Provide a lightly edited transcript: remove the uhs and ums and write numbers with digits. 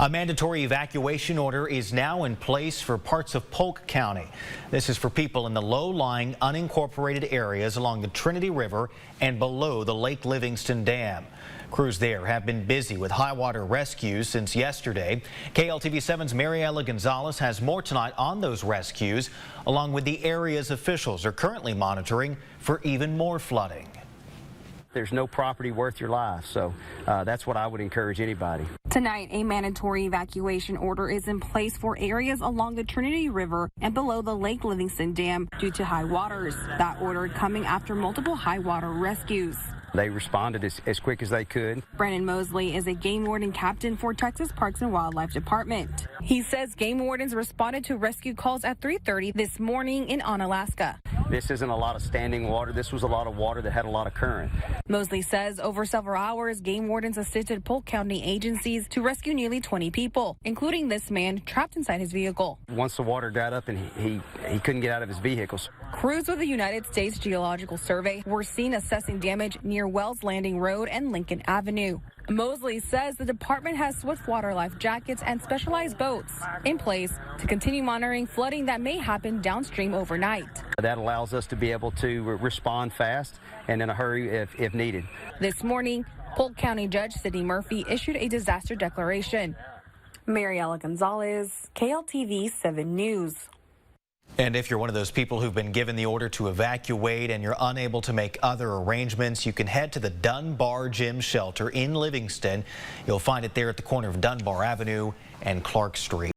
A mandatory evacuation order is now in place for parts of Polk County. This is for people in the low-lying unincorporated areas along the Trinity River and below the Lake Livingston Dam. Crews there have been busy with high water rescues since yesterday. KLTV7's Mariela Gonzalez has more tonight on those rescues, along with the areas officials are currently monitoring for even more flooding. There's no property worth your life, so that's what I would encourage anybody. Tonight, a mandatory evacuation order is in place for areas along the Trinity River and below the Lake Livingston Dam due to high waters. That order coming after multiple high water rescues. They responded as quick as they could. Brandon Mosley is a game warden captain for Texas Parks and Wildlife Department. He says game wardens responded to rescue calls at 3:30 this morning in Onalaska. This isn't a lot of standing water. This was a lot of water that had a lot of current. Mosley says over several hours, game wardens assisted Polk County agencies to rescue nearly 20 people, including this man trapped inside his vehicle. Once the water got up and he couldn't get out of his vehicles. Crews with the United States Geological Survey were seen assessing damage near Wells Landing Road and Lincoln Avenue. Mosley says the department has swift water life jackets and specialized boats in place to continue monitoring flooding that may happen downstream overnight. That allows us to be able to respond fast and in a hurry if needed. This morning, Polk County Judge Sidney Murphy issued a disaster declaration. Mariela Gonzalez, KLTV 7 News. And if you're one of those people who've been given the order to evacuate and you're unable to make other arrangements, you can head to the Dunbar Gym Shelter in Livingston. You'll find it there at the corner of Dunbar Avenue and Clark Street.